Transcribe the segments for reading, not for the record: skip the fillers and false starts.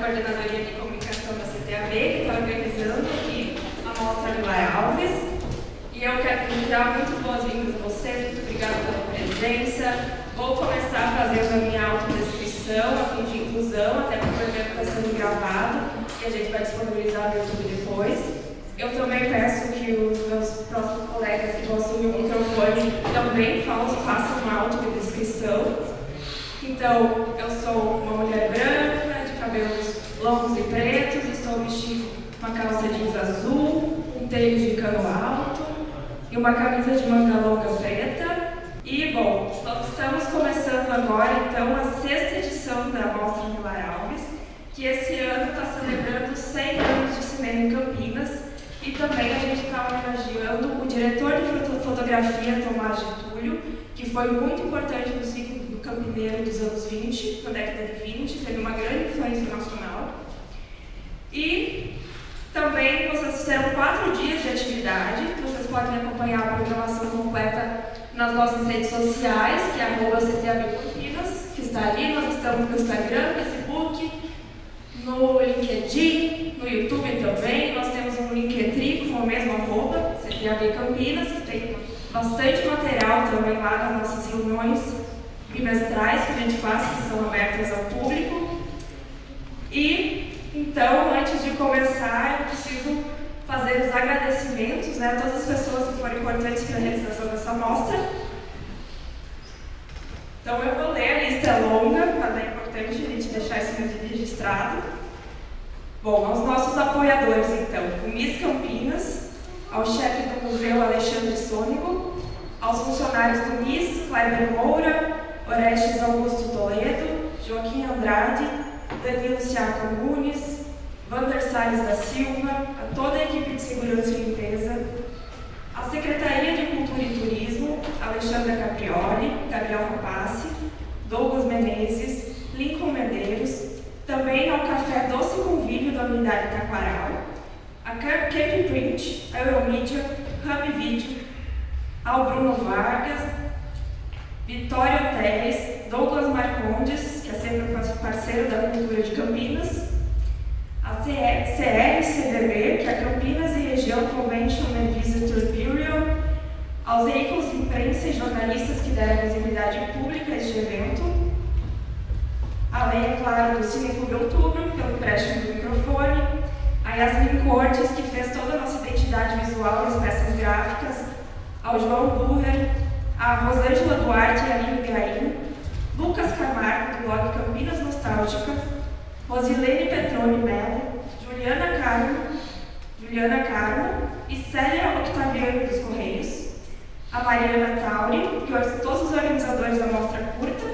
Coordenadoria de Comunicação da CTAB, que está organizando aqui a Mostra Vilar Alves. E eu quero dar muito boas-vindas a vocês, muito obrigada pela presença. Vou começar fazendo a minha autodescrição, a fim de inclusão, até porque o evento está sendo gravado e a gente vai disponibilizar no YouTube depois. Eu também peço que os meus próximos colegas que vão assumir o microfone também façam uma autodescrição. Então, eu sou uma mulher branca, de cabelos longos e pretos, estou vestindo uma calça jeans azul, um tênis de cano alto e uma camisa de manga longa preta. E, bom, nós estamos começando agora, então, a 6ª edição da Mostra Vilar Alves, que esse ano está celebrando 100 anos de cinema em Campinas, e também a gente está homenageando o diretor de fotografia, Tomás Getúlio, que foi muito importante no ciclo do campineiro dos anos 20, na década de 20, teve uma grande influência nacional. E também vocês fizeram 4 dias de atividade, vocês podem acompanhar a programação completa nas nossas redes sociais, que é @CTAB Campinas, que está ali. Nós estamos no Instagram, Facebook, no LinkedIn, no YouTube também. Nós temos um Linktree com a mesma arroba, CTAB Campinas, que tem bastante material também lá nas nossas reuniões bimestrais que a gente faz, que são abertas ao público. E, então, antes de começar, eu preciso fazer os agradecimentos, né, a todas as pessoas que foram importantes para a realização dessa mostra. Então, eu vou ler, a lista é longa, mas é importante a gente deixar isso registrado. Bom, aos nossos apoiadores, então, o Miss Campinas, ao chefe do museu Alexandre Sônego, aos funcionários do MIS, Kleber Moura, Orestes Augusto Toledo, Joaquim Andrade, Danilo Ciaco Nunes, Vander Salles da Silva, a toda a equipe de segurança e limpeza, a Secretaria de Cultura e Turismo, Alexandra Caprioli, Gabriel Rapassi, Douglas Menezes, Lincoln Medeiros, também ao Café Doce Convívio da Unidade Taquaral, a Cape Print, a Euromídia, Hub Video, ao Bruno Vargas, Vitória Hotéis, Douglas Marcondes, que é sempre parceiro da cultura de Campinas, a CLCDB, que é a Campinas e Região Convention and Visitors Bureau, aos veículos de imprensa e jornalistas que deram visibilidade pública a este evento, além, é claro, do Cineclube Outubro, pelo empréstimo do microfone, a Yasmin Cortes, que fez toda a nossa identidade visual e as peças gráficas, ao João Burrer, a Rosângela Duarte e a Aline Gaim, Lucas Camargo, do blog Campinas Nostálgica, Rosilene Petroni Mello, Juliana Carmo e Célia Octaviano dos Correios, a Mariana Tauri, e todos os organizadores da Mostra Curta,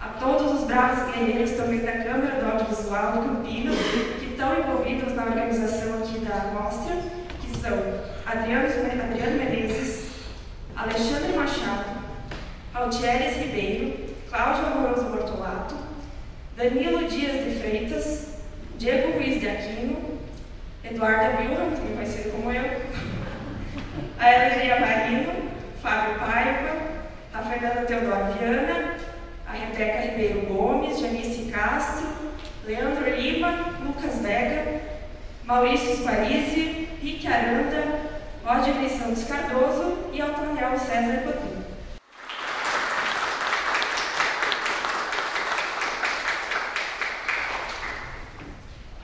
a todos os bravos guerreiros também da Câmara do Audiovisual de Campinas, que estão envolvidos na organização aqui da Mostra, que são Adriano Menezes, Alexandre Machado, Altieres Ribeiro, Cláudio Amoroso Bortolato, Danilo Dias de Freitas, Diego Ruiz de Aquino, Eduarda Vilma, também conhecido como eu, a Elegia Marino, Fábio Paiva, a Fernanda Teodoro Viana, a Rebeca Ribeiro Gomes, Janice Castro, Leandro Lima, Lucas Vega, Maurício Sparisi, Rick Aranda, Rodney Santos Cardoso e Antoniel César Coutinho.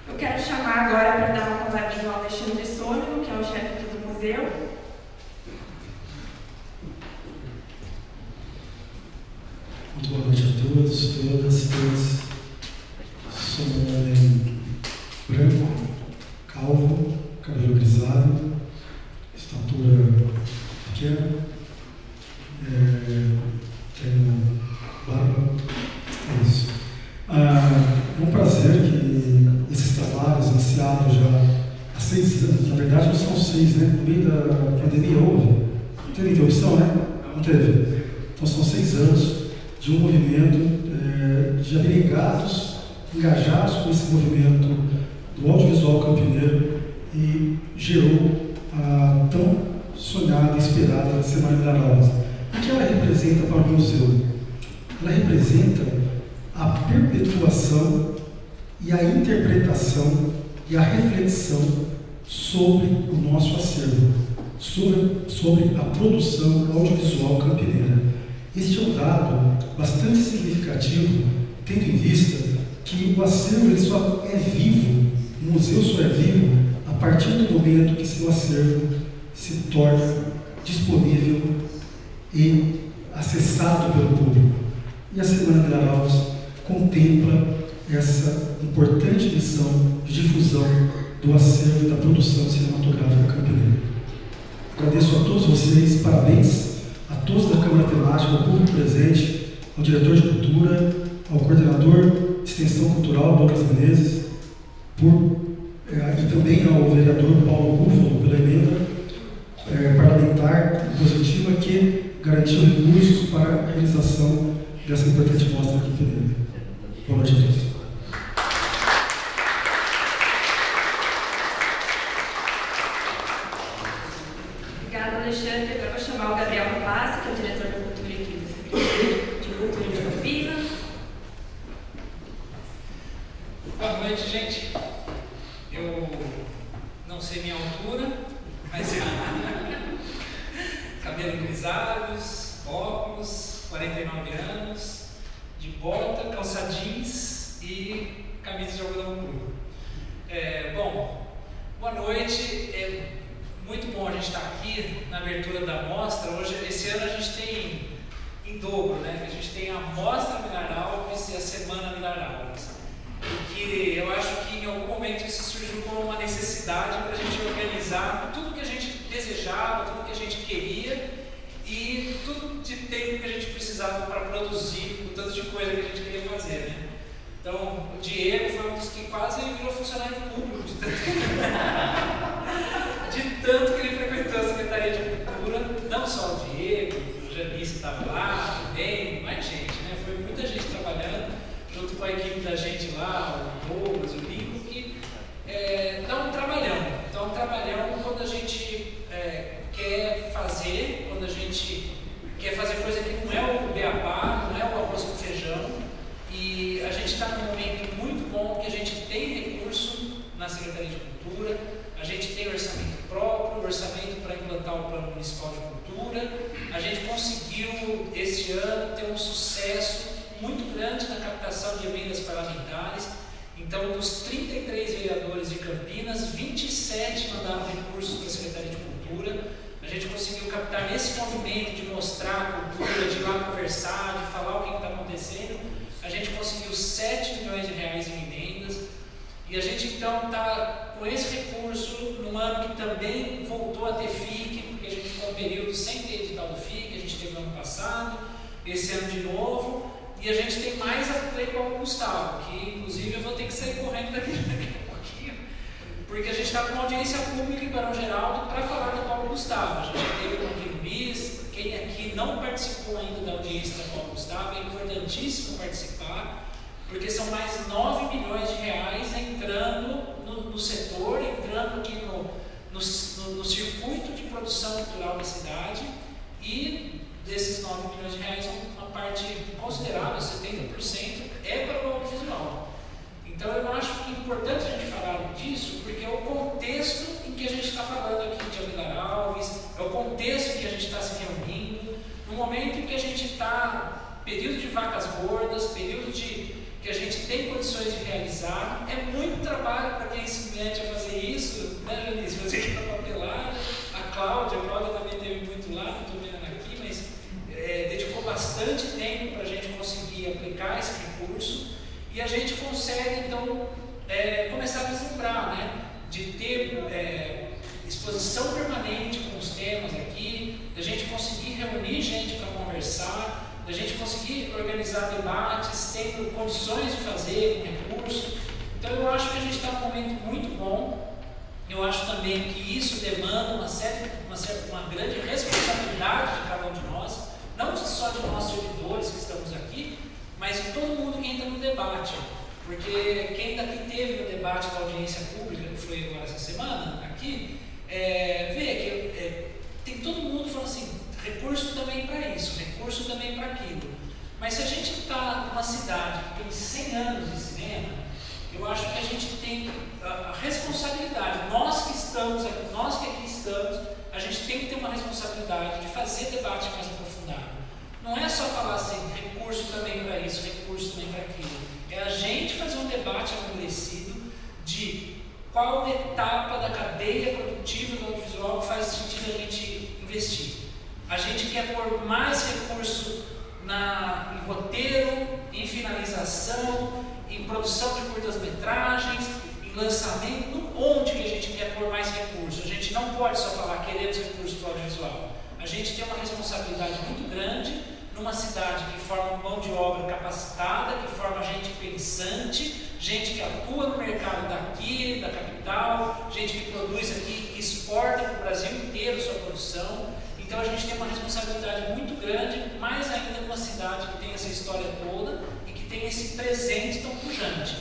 Eu quero chamar agora para dar uma palavrinha ao Alexandre Sônego, que é o chefe do museu. Muito boa noite a todos, todas. Sou um homem branco, calvo, cabelo grisalho, estatura pequena, tenho barba, é isso. É um prazer que esses trabalhos iniciados já há 6 anos, na verdade não são 6, né? No meio da pandemia houve, não teve interrupção, né? Não teve. Então são 6 anos de um movimento de abnegados, engajados com esse movimento do audiovisual campineiro e gerou a tão sonhada e esperada Semana Vilar Alves. O que ela representa para o museu? Ela representa a perpetuação e a interpretação e a reflexão sobre o nosso acervo, sobre a produção audiovisual campineira. Este é um dado bastante significativo, tendo em vista que o acervo ele só é vivo, o museu só é vivo a partir do momento que seu acervo se torna disponível e acessado pelo público. E a Semana Vilar Alves contempla essa importante missão de difusão do acervo e da produção cinematográfica campineira. Agradeço a todos vocês, parabéns a todos da Câmara Temática, ao público presente, ao diretor de cultura, ao coordenador de extensão cultural, Douglas Menezes, e também ao vereador Paulo Búfalo, pela emenda parlamentar positiva que garantiu recursos para a realização dessa importante mostra aqui em Pereira. Boa noite a todos. Obrigada, Alexandre. Agora vou chamar o Gabriel Rapaz, que é o diretor da Cultura aqui do Secretaria de Cultura de Campinas. Boa noite, gente. Eu não sei minha altura, mas cabelo grisalhos, óculos, 49 anos, de bota, calça jeans e camisa de algodão puro. Bom, boa noite. É muito bom a gente estar aqui na abertura da mostra. Hoje, esse ano a gente tem em dobro, né? A gente tem a Mostra Vilar Alves e a Semana Vilar Alves. Que eu acho que em algum momento isso surgiu como uma necessidade para a gente organizar tudo que a gente desejava, tudo que a gente queria e tudo de tempo que a gente precisava para produzir, o tanto de coisa que a gente queria fazer, né? Então, o Diego foi um dos que quase virou funcionário público, de tanto que ele frequentou a Secretaria de Cultura, não só o Diego, o Janice estava lá, também, mais gente, né? Foi muita gente trabalhando, junto com a equipe da gente lá, o Douglas, o Nico, que dá um trabalhão. Então, um trabalhão quando a gente quer fazer, quando a gente quer fazer coisa que não é o beabá, não é o arroz com feijão, e a gente está num momento muito bom que a gente tem recurso na Secretaria de Cultura, a gente tem orçamento próprio, orçamento para implantar o Plano Municipal de Cultura, a gente conseguiu, este ano, ter um sucesso muito grande na captação de emendas parlamentares. Então, dos 33 vereadores de Campinas, 27 mandaram recursos para a Secretaria de Cultura. A gente conseguiu captar nesse movimento de mostrar a cultura, de ir lá conversar, de falar o que está acontecendo. A gente conseguiu 7 milhões de reais em emendas. E a gente, então, está com esse recurso num ano que também voltou a ter FIC, porque a gente ficou um período sem ter edital do FIC, a gente teve no ano passado, esse ano de novo. E a gente tem mais a play com o Gustavo, que inclusive eu vou ter que sair correndo daqui a pouquinho, porque a gente está com uma audiência pública em Barão Geraldo para falar do Paulo Gustavo. A gente já teve um aqui no BIS, quem aqui não participou ainda da audiência do Paulo Gustavo, é importantíssimo participar, porque são mais 9 milhões de reais entrando no setor, entrando aqui no circuito de produção cultural da cidade, e desses 9 milhões de reais, uma parte considerável, 70%, é para o audiovisual. Então eu acho que é importante a gente falar disso, porque é o contexto em que a gente está falando aqui de Vilar Alves, é o contexto em que a gente está se reunindo, no momento em que a gente está, período de vacas gordas, período que a gente tem condições de realizar, é muito trabalho para quem se mete a fazer isso, né, Janice? Fazer aqui na papelada, a Cláudia também teve muito lá, não estou vendo aqui, mas dedicou bastante tempo para a gente conseguir aplicar esse recurso, e a gente consegue, então, começar a vislumbrar, né, de ter exposição permanente com os temas aqui, da gente conseguir reunir gente para conversar, da gente conseguir organizar debates, tendo condições de fazer com recurso. Então eu acho que a gente está num momento muito bom. Eu acho também que isso demanda uma grande responsabilidade de cada um de nós, não só de nós servidores que estamos aqui, mas de todo mundo que entra no debate. Porque quem daqui teve no debate da audiência pública, que foi agora essa semana, aqui, vê que tem todo mundo falando assim, recurso também para isso, recurso também para aquilo. Mas se a gente está numa cidade que tem 100 anos de cinema, Eu acho que a gente tem a responsabilidade, nós que aqui estamos, a gente tem que ter uma responsabilidade de fazer debate mais aprofundado. Não é só falar assim, recurso também para isso, recurso também para aquilo. É a gente fazer um debate amadurecido de qual etapa da cadeia produtiva do audiovisual faz sentido a gente investir. A gente quer pôr mais recurso em roteiro, em finalização, em produção de curtas-metragens, em lançamento. Onde que a gente quer pôr mais recurso? A gente não pode só falar queremos recurso para o audiovisual. A gente tem uma responsabilidade muito grande numa cidade que forma mão de obra capacitada, que forma gente pensante, gente que atua no mercado daqui, da capital, gente que produz aqui, que exporta para o Brasil inteiro sua produção. Então a gente tem uma responsabilidade muito grande, mais ainda numa cidade que tem essa história toda e que tem esse presente tão pujante.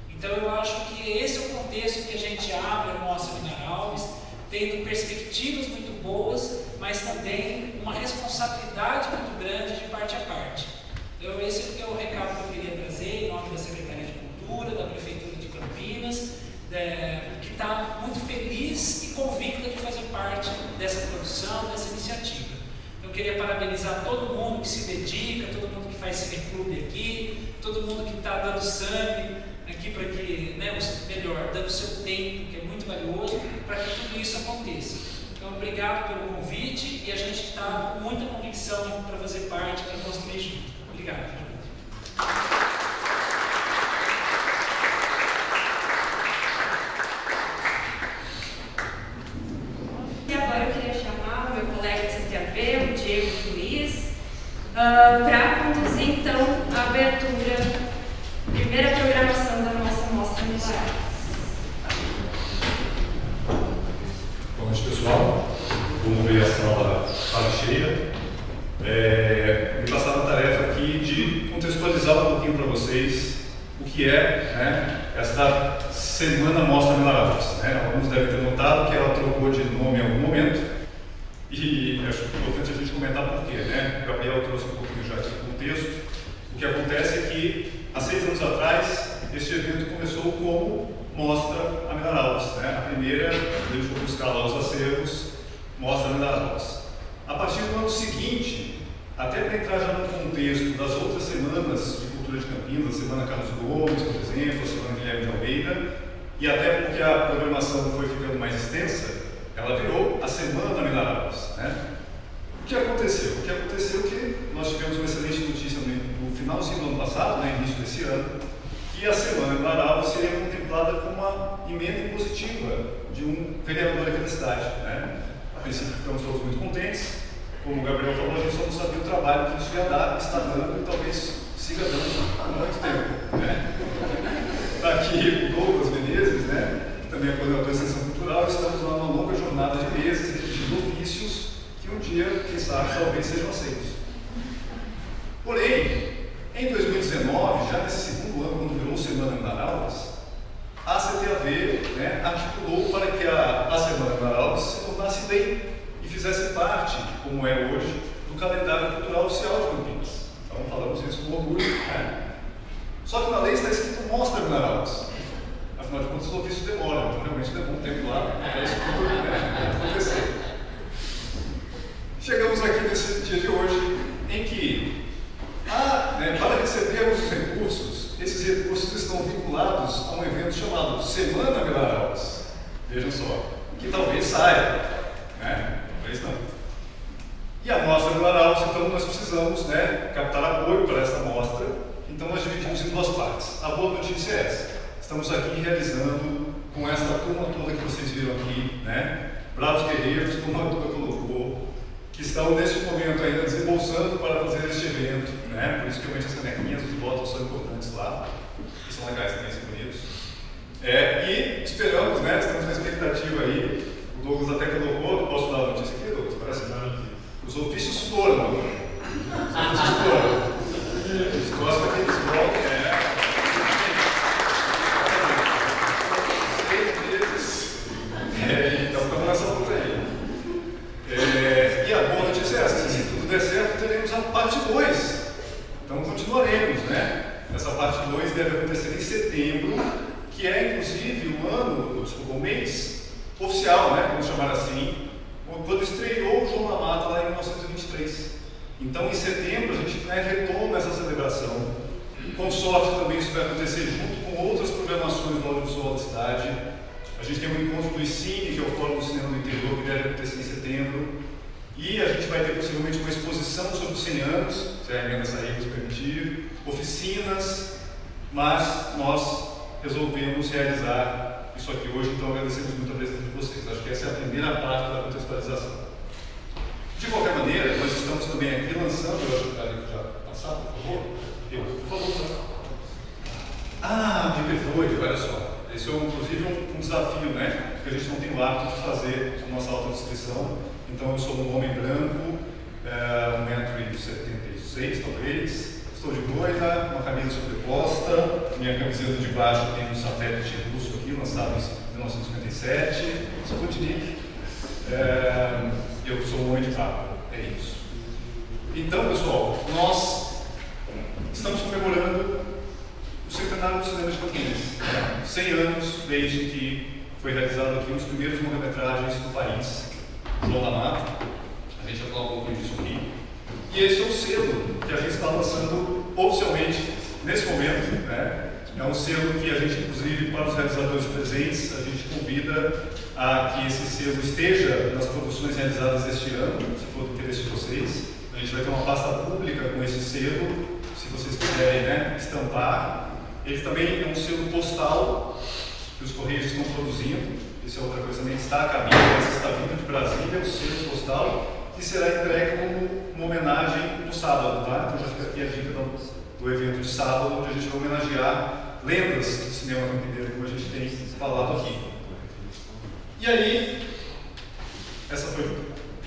Então eu acho que esse é o contexto que a gente abre a Mostra Minar Alves, tendo perspectivas muito boas, mas também uma responsabilidade muito grande de parte a parte. Então esse é o recado que eu queria trazer em nome da Secretaria de Cultura, da Prefeitura de Campinas, que está muito feliz e convicta de fazer parte dessa produção, dessa iniciativa. Eu queria parabenizar todo mundo que se dedica, todo mundo que faz cineclube aqui, todo mundo que está dando sangue aqui para que, melhor, dando seu tempo, que é muito valioso, para que tudo isso aconteça. Então, obrigado pelo convite e a gente está com muita convicção para fazer parte, para construir junto. Obrigado. E agora eu queria chamar o meu colega de CTAV, o Diego Luiz, para conduzir então a abertura, primeira programação da nossa Mostra Minar Alves. Boa noite, pessoal. Vamos ver a sala cheia. Me passaram a tarefa aqui de contextualizar um pouquinho para vocês o que é, esta Semana Mostra Minar Alves. Alguns devem ter notado que ela trocou de nome em algum momento e acho importante a gente comentar por quê. O Gabriel trouxe um pouquinho já aqui o contexto. O que acontece é que há 6 anos atrás este evento começou como Mostra a Minar Alves. A primeira, a gente foi buscar lá os acervos, Mostra a Minar Alves. A partir do ano seguinte, até para entrar já no contexto das outras semanas de cultura de Campinas, a Semana Carlos Gomes, por exemplo, a Semana Guilherme de Almeida, e até porque a programação foi ficando mais extensa, ela virou a Semana da Minar Alves. O que aconteceu? O que aconteceu é que nós tivemos uma excelente notícia no finalzinho do ano passado, início desse ano, que a Semana da Minar Alves seria contemplada como uma emenda impositiva de um vereador aqui da cidade. A princípio ficamos todos muito contentes. Como o Gabriel falou, a gente só não sabia o trabalho que isso ia dar, está dando e talvez siga dando por muito tempo. Está aqui o Douglas Menezes, que também é coordenador da Extensão Cultural. Estamos numa longa jornada de meses, redigindo ofícios que um dia, quem sabe, talvez sejam aceitos. Porém, em 2019, já nesse segundo ano, quando virou Semana Minar Alves, a CTAV articulou para que a Semana Minar Alves se tornasse lei e fizesse parte, como é hoje, do calendário cultural oficial de Campinas. Então, falamos isso com orgulho. Só que na lei está escrito Mostra Minar Alves. Afinal de contas, os ofícios demoram, então realmente levou um tempo lá para isso tudo acontecer. Chegamos aqui nesse dia de hoje, em que, para recebermos os recursos, esses recursos estão vinculados a um evento chamado Semana Minar Alves. Vejam só, que talvez saia, talvez não. E a Mostra Minar Alves, então, nós precisamos captar apoio para essa mostra, então nós dividimos em 2 partes. A boa notícia é essa: estamos aqui realizando com essa turma toda que vocês viram aqui, bravos guerreiros, como a toda colocou, que estão neste momento ainda desembolsando para fazer este evento, por isso que realmente as canequinhas, os votos são importantes lá, que são legais também, são bonitos. E esperamos, estamos na expectativa aí, o Douglas até colocou, posso dar a notícia aqui, Douglas? Parece que os ofícios foram, os ofícios foram. Os próximos aqui, eles voltam, 6 meses, então estamos nessa luta aí. E a boa notícia é essa: se tudo der certo, teremos a parte 2. Então continuaremos, Essa parte 2 deve acontecer em setembro, inclusive, o mês oficial, né, vamos chamar assim, quando estreou o João da Mata lá em 1923. Então, em setembro, a gente retoma essa celebração. Com sorte, também isso vai acontecer junto com outras programações do audiovisual da cidade. A gente tem um encontro do ICINE, que é o Fórum do Cinema do Interior, que deve acontecer em setembro. E a gente vai ter possivelmente uma exposição sobre os 100 anos, se a emenda sair nos permitir, oficinas, mas nós resolvemos realizar isso aqui hoje, então agradecemos muito a presença de vocês. Acho que essa é a primeira parte da contextualização. De qualquer maneira, nós estamos também aqui lançando, eu acho que já passado, por favor. Por favor. Me perdoe, olha só. Esse é inclusive um desafio, né? Porque a gente não tem o hábito de fazer a nossa autodescrição. Então, eu sou um homem branco, 1,76 m talvez. Estou de boina, uma camisa sobreposta. Minha camiseta de baixo tem um satélite russo aqui, lançado em 1957. Sputnik. Eu sou um homem de papo, é isso. Então, pessoal, nós estamos comemorando o centenário do cinema de Campinas. 100 anos desde que foi realizado aqui um dos primeiros longa-metragens do país, João da Mata. A gente vai falar um pouquinho disso aqui. E esse é o selo que a gente está lançando oficialmente nesse momento, né? É um selo que a gente, inclusive, para os realizadores presentes, a gente convida a que esse selo esteja nas produções realizadas este ano, se for do interesse de vocês. A gente vai ter uma pasta pública com esse selo, se vocês quiserem, né, estampar. Ele também é um selo postal que os Correios estão produzindo. Isso é outra coisa, nem está a cabine, mas está vindo de Brasília, o selo postal, que será entregue como uma homenagem no sábado, tá? Então já fica aqui a dica do evento de sábado, onde a gente vai homenagear lendas do cinema campineiro, como a gente tem falado aqui. E aí, essa foi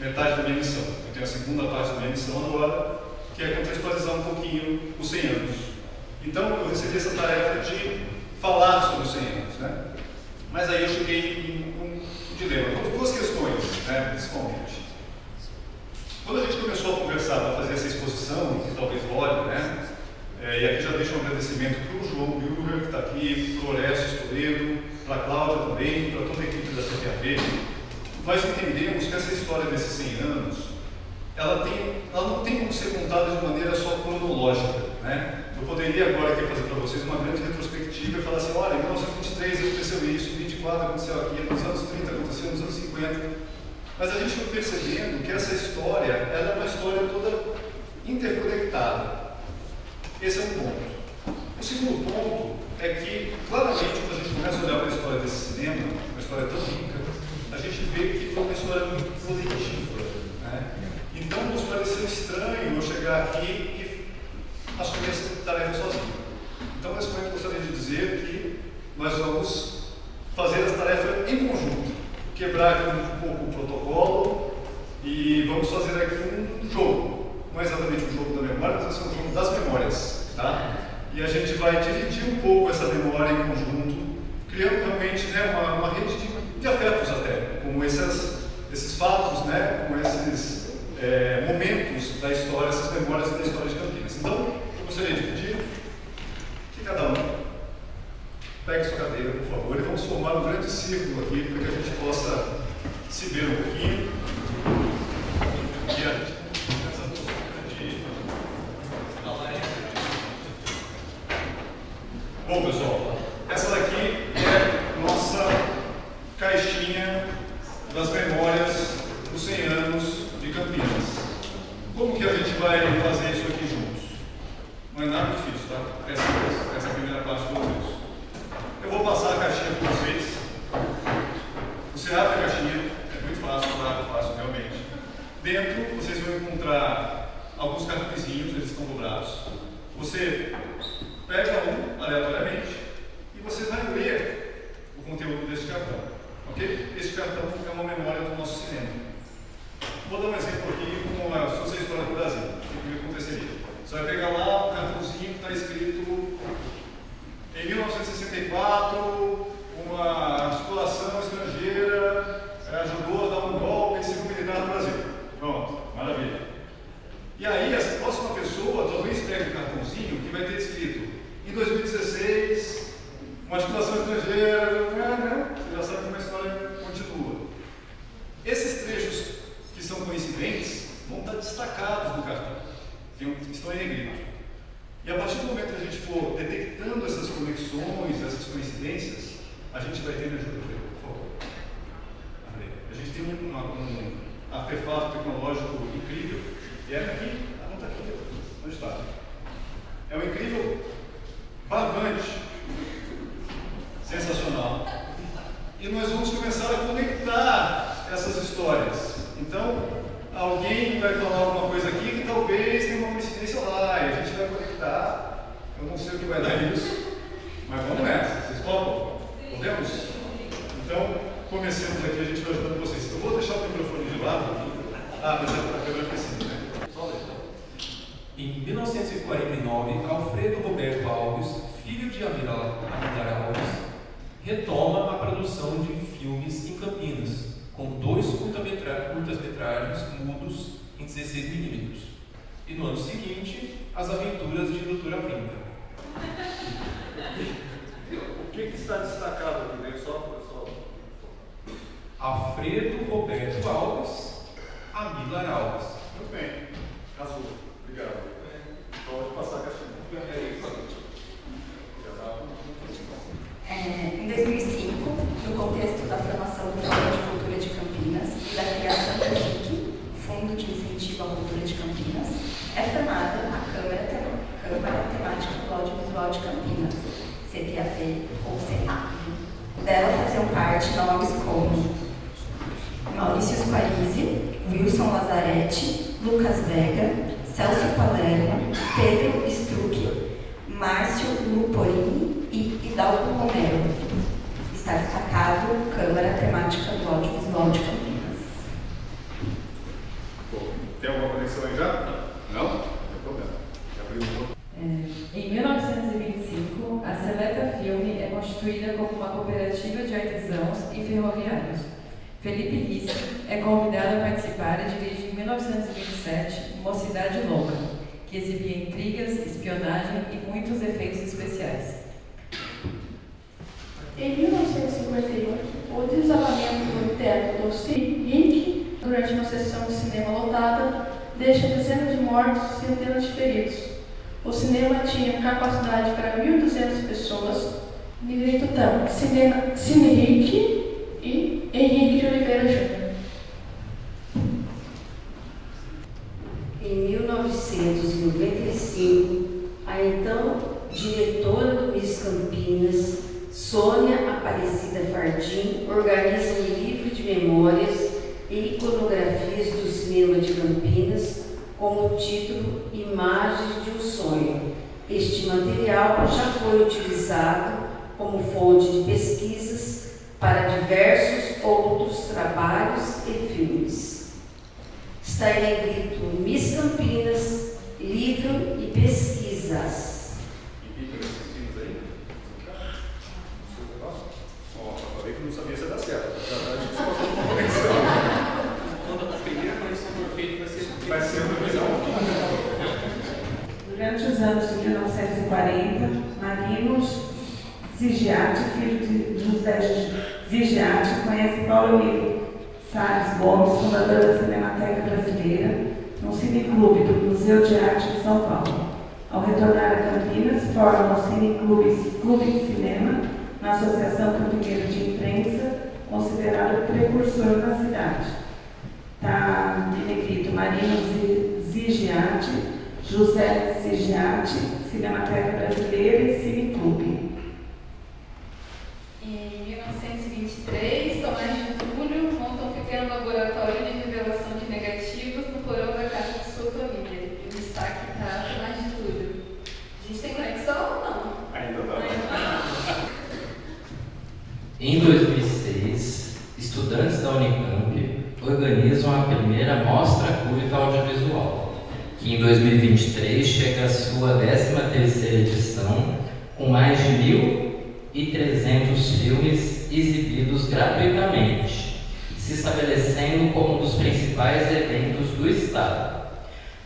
metade da minha missão. Eu tenho a segunda parte da minha missão agora, que é contextualizar um pouquinho os 100 anos. Então, eu recebi essa tarefa de falar sobre os 100 anos, né? Mas aí eu cheguei em um dilema. Então, duas questões, né, principalmente. Quando a gente começou a conversar para fazer essa exposição, que talvez role, né? E aqui já deixo um agradecimento para o João Bühler, que está aqui, para o Orestes Toledo, para a Cláudia também, para toda a equipe da CTAV. Nós entendemos que essa história desses 100 anos, ela não tem como ser contada de maneira só cronológica, né? Eu poderia agora aqui fazer para vocês uma grande retrospectiva e falar assim, olha, em 1923 aconteceu isso, em 24 aconteceu aquilo, nos anos 30 aconteceu, nos anos 50. Mas a gente foi percebendo que essa história, ela é uma história toda interconectada. Esse é um ponto. O segundo ponto é que, claramente, quando a gente começa a olhar para a história desse cinema, uma história tão rica, a gente vê que foi uma história muito coletiva, né? Então, nos pareceu estranho eu chegar aqui e assumir essa tarefa sozinho. Então, nesse momento, eu gostaria de dizer que nós vamos fazer essa tarefa em conjunto, quebrar aqui um pouco o protocolo e vamos fazer aqui um jogo. Não é exatamente um jogo da memória, mas vai ser um jogo das memórias, tá? E a gente vai dividir um pouco essa memória em conjunto, criando realmente, né, uma rede de afetos até, com esses fatos, né, com esses momentos da história, essas memórias da história de Campinas. Então, eu gostaria de pedir que cada um pegue sua cadeira, por favor, e vamos formar um grande círculo aqui, para que a gente possa se ver um pouquinho. E a gente Bom, pessoal, essa daqui é nossa caixinha das memórias dos 100 anos de Campinas. Como que a gente vai fazer isso aqui juntos? Não é nada difícil, tá? Essa é a primeira parte do curso. Eu vou passar a caixinha para vocês. Você abre a caixinha, é muito fácil, realmente. Dentro, vocês vão encontrar alguns cartõezinhos, eles estão dobrados. Você pega um aleatoriamente e você vai ler o conteúdo desse cartão, ok? Esse cartão é uma memória do nosso cinema. Vou dar um exemplo aqui como se fosse a história do Brasil. O que aconteceria? Você vai pegar lá um cartãozinho que está escrito em 1964, uma articulação estrangeira ajudou a dar um golpe civil-militar no Brasil. Pronto, maravilha. E aí, essa próxima pessoa talvez pegue um cartãozinho que vai ter escrito: em 2000 A gente vai ter, me ajuda, por favor. A gente tem um artefato tecnológico incrível. E é aqui, não está aqui, onde está? É um incrível barbante, sensacional. E nós vamos começar a conectar essas histórias. Então, alguém vai falar alguma coisa aqui que talvez tenha uma coincidência lá, e a gente vai conectar. Eu não sei o que vai dar isso, mas vamos nessa. Vocês topam? Podemos? Então, comecemos aqui, a gente vai ajudando vocês. Eu vou deixar o microfone de lado. Mas a câmera precisa, né? Em 1949, Alfredo Roberto Alves, filho de Amilar Alves, retoma a produção de filmes em Campinas, com 2 curtas-metragens mudos em 16mm. E no ano seguinte, As Aventuras de Doutora Vinda. O que está destacado aqui, né? Só... Alfredo Roberto Alves, Amilar Alves. Muito bem. Casou. Obrigado. Pode passar a caixinha. Em 2005, no contexto da formação do Fórum de Cultura de Campinas e da criação do FIC, Fundo de Incentivo à Cultura de Campinas, é formada a Câmara Temática do Audiovisual de Campinas, CTAP ou CA. Dela faziam parte nomes como Maurício Squarisi, Wilson Lazzaretti, Lucas Vega, Celso Palermo, Pedro Struck, Márcio Luporini e Hidalgo Romero. Está destacado Câmara Temática do Audiovisual de Campinas. Tem alguma conexão aí já? Não? Não tem problema. Já abriu um pouco. Em 1925, a Seleta Filme é constituída como uma cooperativa de artesãos e ferroviários. Felipe Risse é convidado a participar e dirige em 1927 Mocidade Louca, que exibia intrigas, espionagem e muitos efeitos especiais. Em 1958, o desabamento do teto do Cine durante uma sessão de cinema lotada deixa dezenas de mortos e centenas de feridos. O cinema tinha capacidade para 1.200 pessoas. Negrito Tam, Cine Rick e Henrique de Oliveira Júnior. Em 1995, a então diretora do Miss Campinas, Sônia Aparecida Fardim, organiza um livro de memórias e iconografias do cinema de Campinas com o título Imagens de um Sonho. Este material já foi utilizado como fonte de pesquisas para diversos outros trabalhos e filmes. Está em negrito Miss Campinas, livro e pesquisas. E pica esses filmes aí? Ó, falei que não sabia se ia dar certo. A gente só falou uma conexão. Quando a primeira conexão for feita, Vai ser uma coisa. Durante os anos de 1940, Marino Zigiati, filho de José Zigiati, conhece Paulo Emílio Salles Gomes, fundador da Cinemateca Brasileira, no Cineclube do Museu de Arte de São Paulo. Ao retornar a Campinas, forma o Cineclube de Cinema, na Associação Campineira de Imprensa, considerado precursor na cidade. Está em negrito Marino Zigiati, José Zigiati, Cinemateca Brasileira e Cineclube. Em 1923, Tomás de Túlio monta um pequeno laboratório de revelação de negativos no porão da casa de sua família. E o destaque está Tomás de Túlio. A gente tem conexão ou não? Ainda dá. Em 2006, estudantes da Unicamp organizam a primeira Mostra Curta Audiovisual, que em 2023 chega à sua 13ª edição, com mais de 1.300 filmes exibidos gratuitamente, se estabelecendo como um dos principais eventos do Estado.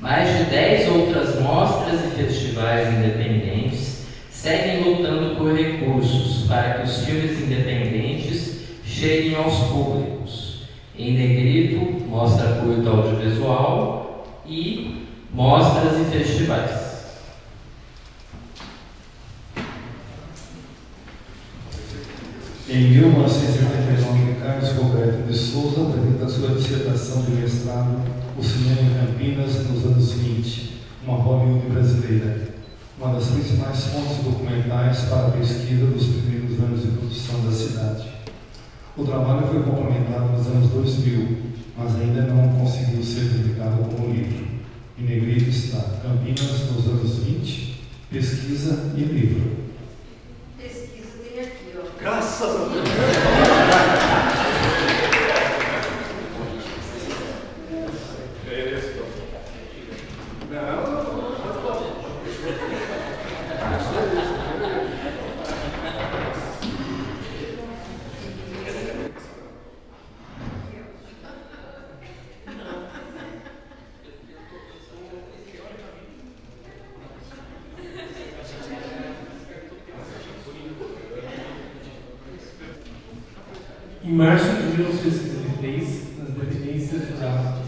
Mais de 10 outras mostras e festivais independentes seguem lutando por recursos para que os filmes independentes cheguem aos públicos. Em negrito, Mostra Curta Audiovisual e mostras e festivais. Em Em 1989, Carlos Roberto de Souza apresenta sua dissertação de mestrado O Cinema em Campinas nos anos 20, uma Hollywood brasileira, uma das principais fontes documentais para a pesquisa dos primeiros anos de produção da cidade. O trabalho foi complementado nos anos 2000, mas ainda não conseguiu ser publicado como livro. Em negrito está Campinas nos anos 20, pesquisa e livro. Pesquisa tem aqui, ó. Graças a Deus! Em março de 1963, nas dependências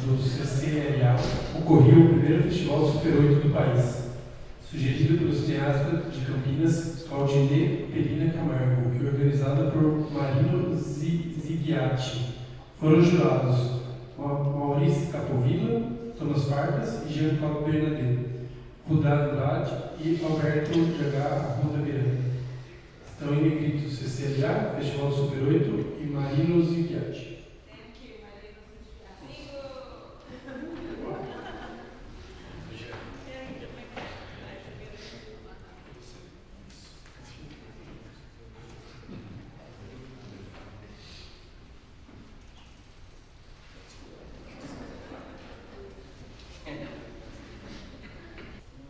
do CCLA, ocorreu o primeiro Festival Super 8 do país, sugerido pelo cineasta de Campinas, Claudinei Perina Camargo, e organizado por Marino Zigliatti. Foram jurados Maurício Capovilla, Thomas Farkas e Jean-Claude Bernardet, Rudá Andrade e Alberto H. Arruda Miranda. Estão em negrito CCLA, Festival Super 8 e Marino Zigliatti.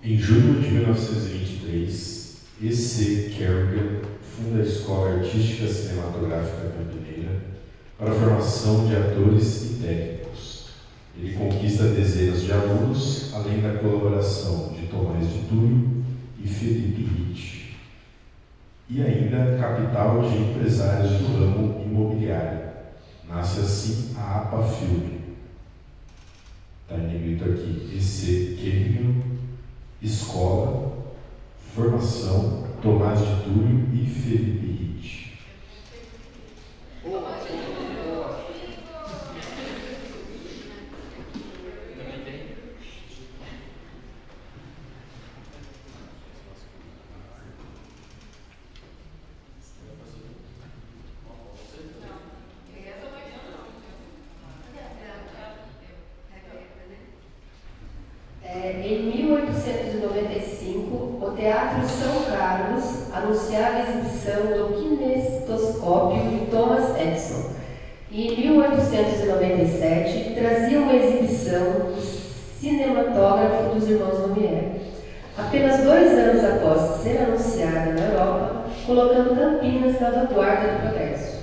Em julho de 1923, E.C. Kerrigan funda a Escola Artística Cinematográfica Campineira para a formação de atores e técnicos. Ele conquista dezenas de alunos, além da colaboração de Tomás de Túlio e Felipe Ritt, e ainda capital de empresários do ramo imobiliário. Nasce assim a APA Filme. Está em negrito aqui, E.C. Kerrigan, Escola, Formação, Tomás de Túlio e Felipe Ritt. Em 1895, o Teatro São Carlos anunciava a exibição do Kinestoscópio de Thomas Edison. E em 1897, trazia uma exibição do cinematógrafo dos irmãos Lumière. Apenas 2 anos após ser anunciada na Europa, colocando Campinas na vanguarda do progresso.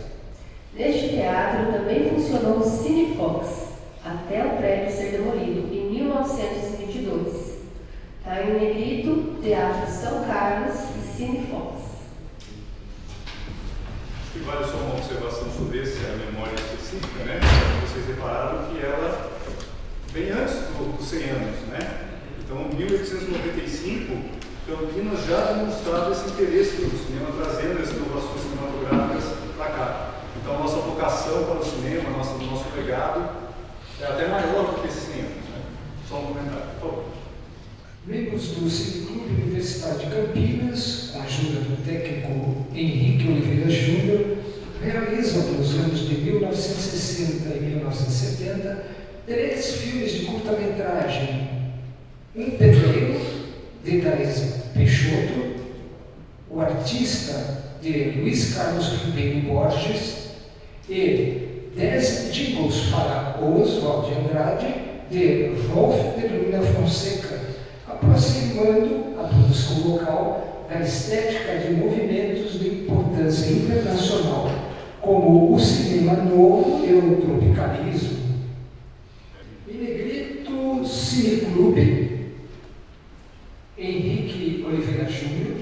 Neste teatro também funcionou o Cine Fox, até o prédio ser demolido em 1922. Está em negrito, Teatro São Carlos e Cine Fox. Acho que vale só uma observação sobre a memória específica, né? Vocês repararam que ela vem antes dos 100 anos, né? Então, em 1895, Campinas já demonstrava esse interesse pelo cinema, trazendo as inovações cinematográficas para cá. Então, a nossa vocação para o cinema, nosso legado, é até maior do que esses 100 anos, né? Só um comentário, por favor. Membros do Cineclube Universitário de Campinas, com a ajuda do técnico Henrique Oliveira Júnior, realizam nos anos de 1960 e 1970 3 filmes de curta-metragem: Um Pedreiro, de Thaís Peixoto, O Artista, de Luiz Carlos Ribeiro Borges, e 10 jingles para Oswald de Andrade, de Rolf de Luna Fonseca, aproximando a produção local da estética de movimentos de importância internacional, como o cinema novo e o tropicalismo. Em negrito, Cineclube, Henrique Oliveira Júnior,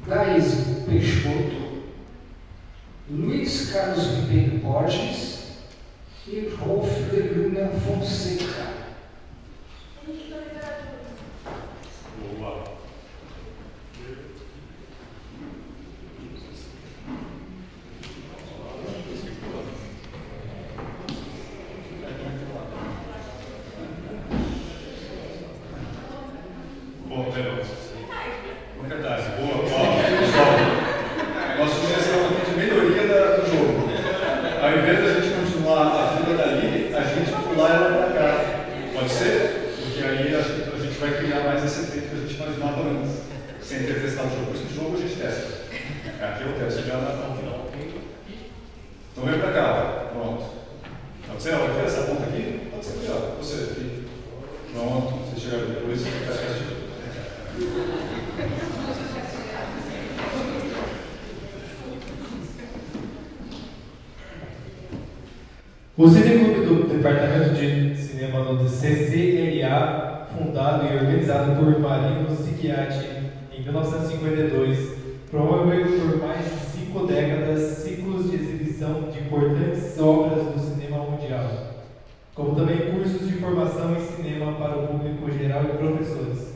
Thaís Peixoto, Luiz Carlos Ribeiro Borges e Rolf de Luna Fonseca. ao invés da gente continuar a fila dali, a gente pular ela para cá. Pode ser? Porque aí a gente vai criar mais esse efeito que a gente imaginava antes. Sem ter testado o jogo. Por isso que o jogo a gente testa. Aqui eu testo já no final. Então vem para cá, pronto. Pode ser? Olha, essa ponta aqui? Pode ser aqui, ó. Você aqui. Pronto. Você chega depois e fica certinho. O Cineclube do Departamento de Cinema do CCLA, fundado e organizado por Marino Zighiatti em 1952, promoveu por mais de 5 décadas ciclos de exibição de importantes obras do cinema mundial, como também cursos de formação em cinema para o público geral e professores.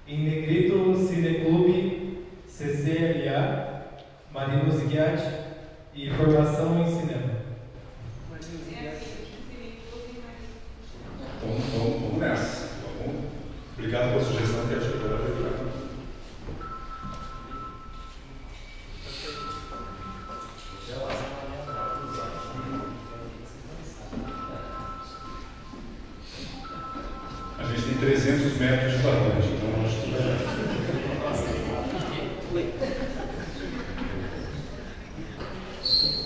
Em Negrito Cineclube, CCLA, Marino Zighiatti e formação em cinema. Vamos nessa. Obrigado pela sugestão que ajudou a lembrar. A gente tem 300 metros de barragem, então acho que vai.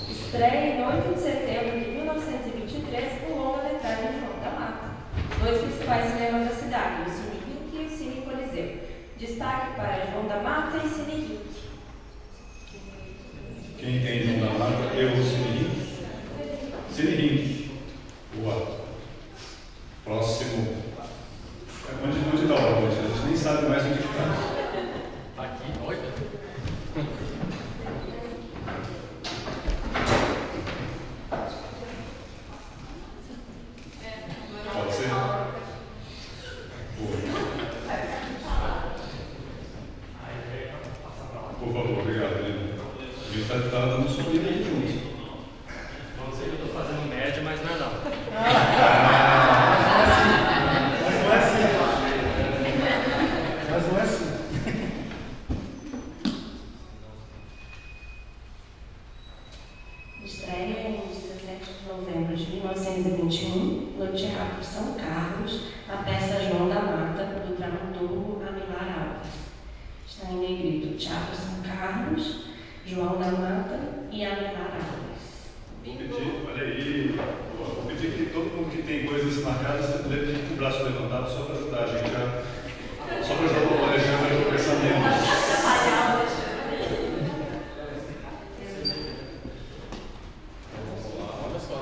Estreia em 8 de setembro de 1923 o longa-metragem João da Mata. Dois principais cinemas da cidade, o Cine Rink e o Cine Coliseu. Destaque para João da Mata e Cine Rink. Quem tem João da Mata e o Cine Rink? Cine Rink. Boa. Próximo. Onde está o Robert? A gente nem sabe mais onde está. Aqui, olha. Pode ser? Por favor, obrigado, Lino. A gente está dando um sorriso aí juntos. Não sei que eu estou fazendo média, mas não é não. Mas não é assim. Mas não é assim. Estreia em 17 de novembro de 1921, no Teatro São Carlos, a peça João da Mata, do dramaturgo Amilar Alves. Está em negrito, Teatro São Carlos, João da Mata e Amilar Alves. Vou pedir, olha aí, vou pedir que todo mundo que tem coisas marcadas leve com o braço levantado só para ajudar a gente, só para ajudar o Alexandre no pensamento. Olha só.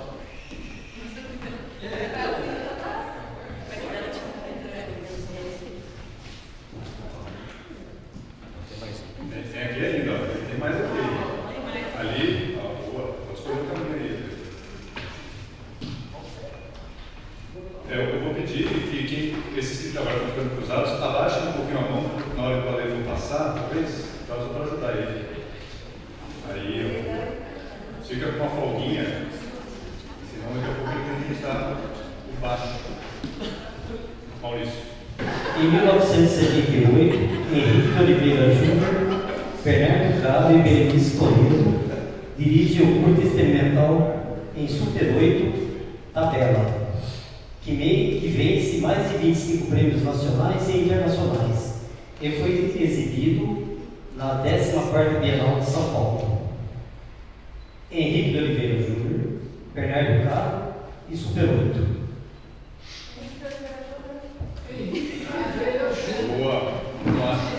Tem aqui ainda, tem mais aqui. Ali, boa, pode escolher o caminho aí. Eu vou pedir que esses que trabalham estão ficando cruzados, abaixem um pouquinho a mão na hora que o Alevo passar, talvez, só para ajudar ele. Aí fica com uma folguinha, senão daqui a pouco ele tem que estar por baixo. Maurício. Em 1978, Henrique Oliveira Júnior, Bernardo Cabo e Berenice Correia dirigem o curta experimental em Super 8, Tabela, que vence mais de 25 prêmios nacionais e internacionais e foi exibido na 14ª Bienal de São Paulo. Henrique Oliveira Júnior, Bernardo Cabo e Super 8. Boa, nossa.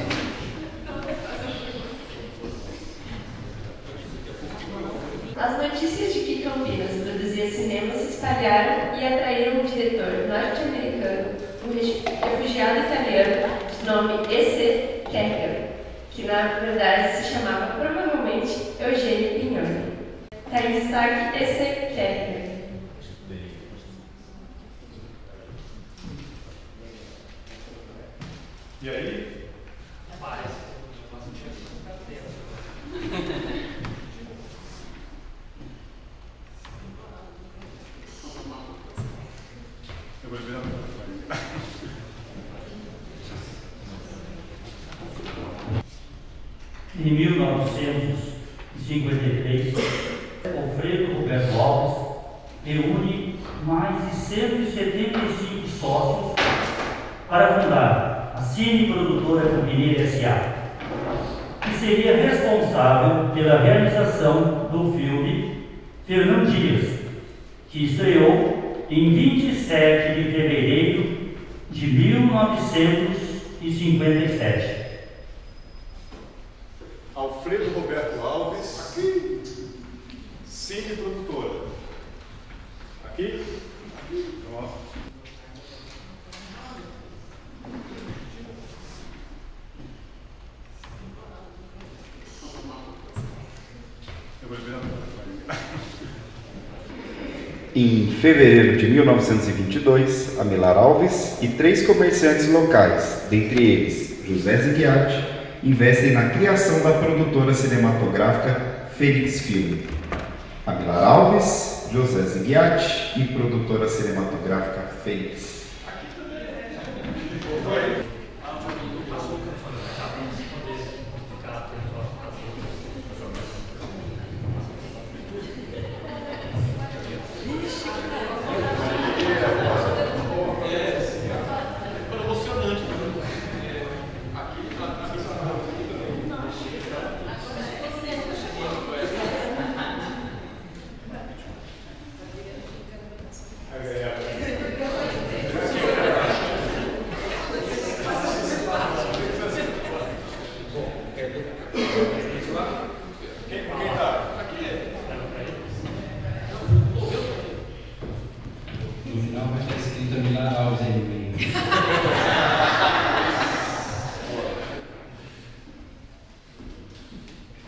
As notícias de que Campinas produzia cinema se espalharam e atraíram um diretor norte-americano, um refugiado italiano de nome E.C. Kerrigan, que na verdade se chamava provavelmente Eugênio Pignoni. Está em destaque E.C. Kerrigan. E aí? Eu vou virar o microfone. Em 1953, Alfredo Roberto Alves reúne mais de 175 sócios para fundar a Cine Produtora Campineira S.A., que seria responsável pela realização do filme Fernão Dias, que estreou em 27 de fevereiro de 1957. Alfredo Roberto Alves, aqui. Cine Produtora. Aqui? Aqui. Pronto. Eu vou virar Em fevereiro de 1922, Amilar Alves e 3 comerciantes locais, dentre eles José Zighiatti, investem na criação da produtora cinematográfica Fênix Filme. Amilar Alves, José Zighiatti e produtora cinematográfica Fênix.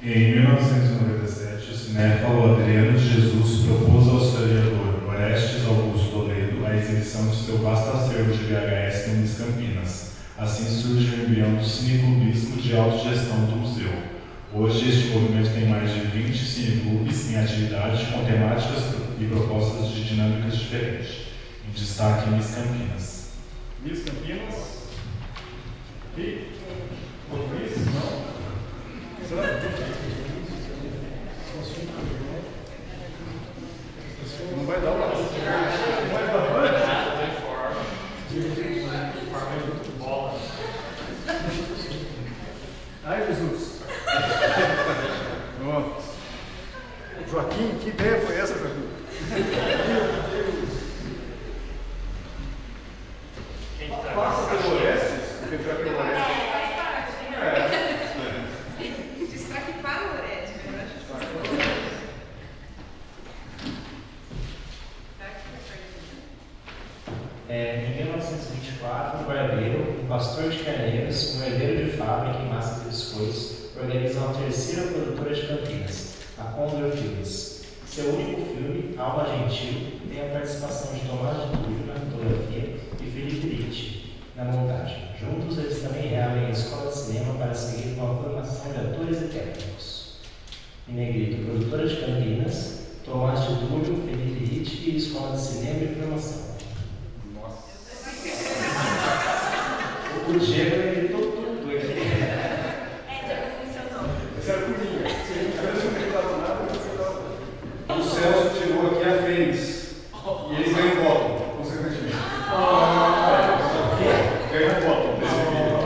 Em 1997, o cinéfalo Adriano de Jesus propôs ao historiador Orestes Augusto Toledo a exibição de seu vasto acervo de VHS no Unis Campinas. Assim surge o embrião do cineclubismo de autogestão do museu. Hoje, este movimento tem mais de 20 cineclubes em atividade com temáticas e propostas de dinâmicas diferentes. Em destaque, Miss Campinas. Miss Campinas? E? Português? Não? Não vai dar uma não vai dar bola. Ai, Jesus. Joaquim, que ideia foi essa, Joaquim? Passa pelo Orestes? Porque já pelo Orestes. Destaque para o Orestes, eu acho. Em 1924, um barbeiro, um pastor de carneiros, um herdeiro de fábrica em Massa de Biscoitos organizam a terceira produtora de Campinas, a Condor Filmes. Seu único filme, Alma Gentil, tem a participação de Tomás de Túlio na fotografia e Felipe Ritt na montagem. Juntos, eles também reabrem a escola de cinema para seguir com a formação de atores e técnicos. Em negrito, produtora de Campinas, Tomás de Túlio, Felipe Ritt e escola de cinema e formação. O Diego gritou tudo aqui. Diego funcionou. Essa era a corinha. Se a gente tivesse gritado nada, não funcionava. O Celso tirou aqui a Fênix. E ele ganhou voto, consequentemente. Ganhou voto nesse vídeo.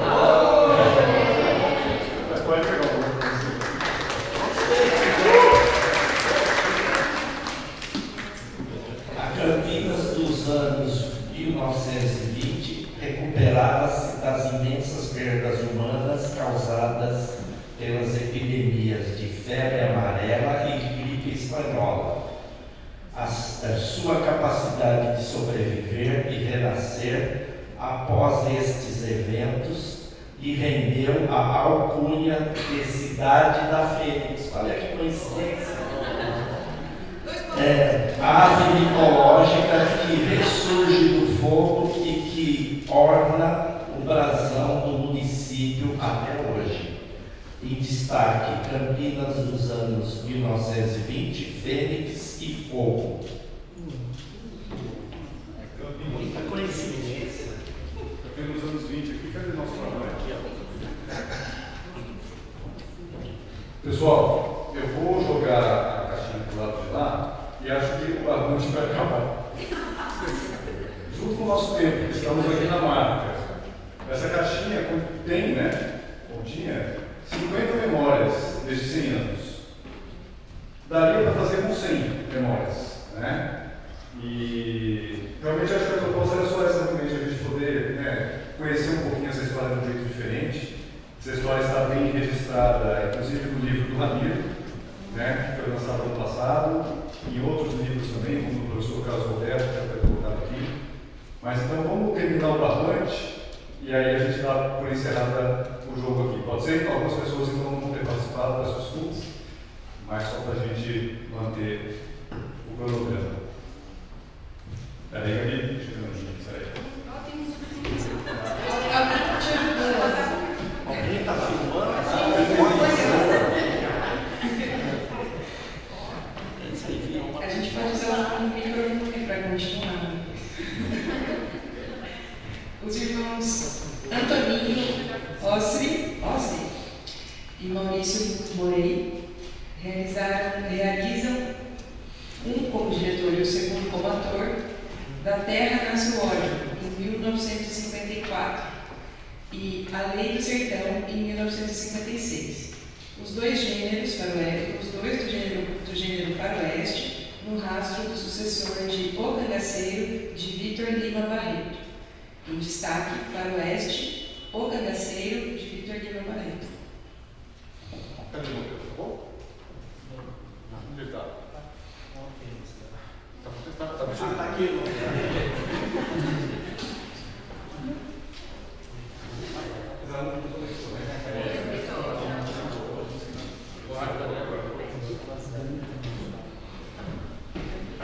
Mas pode pegar o voto para você. A Campinas dos anos 1920 recuperava-se das imensas perdas humanas causadas pelas epidemias de febre amarela e de gripe espanhola. A sua capacidade de sobreviver e renascer após estes eventos lhe rendeu a alcunha de Cidade da Fênix. Olha que coincidência! Ave mitológica que ressurge do fogo e que orna o brasão do município até hoje. Em destaque, Campinas dos anos 1920, Fênix e Fogo. Muita coincidência. Campinas dos anos 20 aqui, cadê nosso trabalho? Aqui, ó. Pessoal, eu vou jogar a caixinha do lado de lá e e acho que o anúncio vai acabar. Junto com o nosso tempo, estamos aqui na marca. Essa caixinha contém, né, continha 50 memórias desde 100 anos. Daria para fazer com 100 memórias, né? E realmente acho que a proposta era só exatamente a gente poder, né, conhecer um pouquinho essa história de um jeito diferente. Essa história está bem registrada, inclusive no livro do Ramiro, né, que foi lançado ano passado, e outros livros também, como o professor Carlos Roberto, que já foi colocado aqui. Mas então vamos terminar o barbante e aí a gente dá por encerrada o jogo aqui. Pode ser? Algumas pessoas então não vão ter participado das costumes, mas só para a gente manter o cronograma. Peraí, Gabi, deixa eu ver um peraí. Alguém está filmando? A gente pode usar um microfone para continuar. Os irmãos Antoninho Osri e Maurício Morei realizam um como diretor e o segundo como ator da Terra Nasce o Ódio, em 1954, e A Lei do Sertão, em 1956. Os dois do gênero faroeste, no rastro do sucessor de O Cangaceiro, de Vitor Lima Barreto. Em destaque, faroeste, O Cangaceiro, de Vitor Lima Barreto. Cadê o meu? Tá bom? Onde ele está? Tá mexendo? Tá aqui.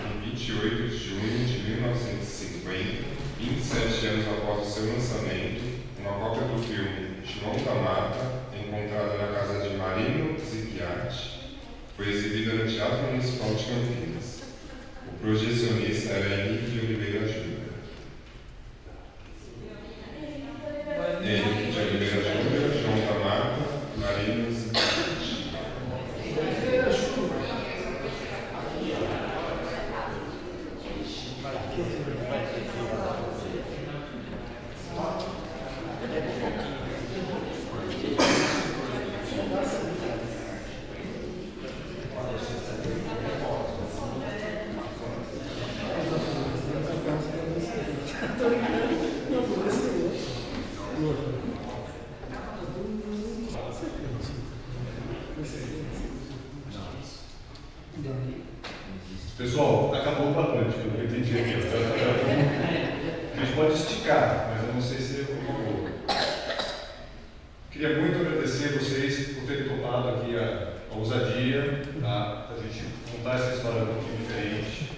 Em 28 de junho de 1950, 27 anos após o seu lançamento, uma cópia do filme João da Mata, encontrada na casa de Marino Zicchiatti, foi exibida no Teatro Municipal de Campinas. O projecionista era Henrique de Oliveira Júnior. Henrique de Oliveira Júnior, João da Mata, Marino Zicchiatti. Pessoal, acabou o barbante, pelo que eu entendi aqui. A gente pode esticar, mas eu não sei se é uma boa. Queria muito agradecer vocês por terem topado aqui a ousadia, tá? A gente contar essa história um pouquinho diferente.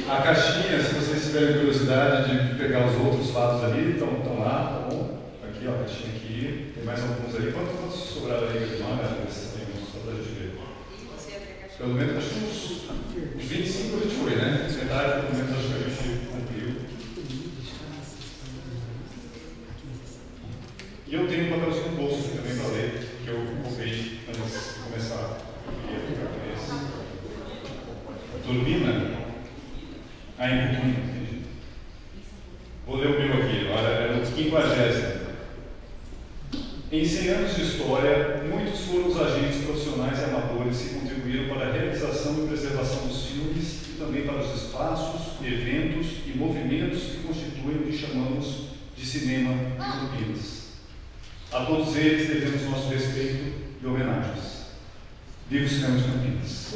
A caixinha, se vocês tiverem curiosidade de pegar os outros fatos ali, estão lá, tá bom? Aqui, ó, a caixinha aqui, tem mais alguns aí. Quantos sobraram aí de uma desses tem uns, só pra gente ver? Pelo menos acho que uns 25 a gente foi, né? Metade, pelo menos, acho que a gente cumpriu. E eu tenho um papelzinho no bolso aqui também para ler, que eu roubei antes de começar. Eu queria ficar com esse. Turbina? Ainda entendi. Vou ler o meu aqui, olha, é o 50º. Em 100 anos de história, muitos foram os agentes profissionais e amadores que contribuíram para a realização e preservação dos filmes e também para os espaços, eventos e movimentos que constituem o que chamamos de cinema em Campinas. A todos eles devemos nosso respeito e homenagens. Viva o cinema de Campinas!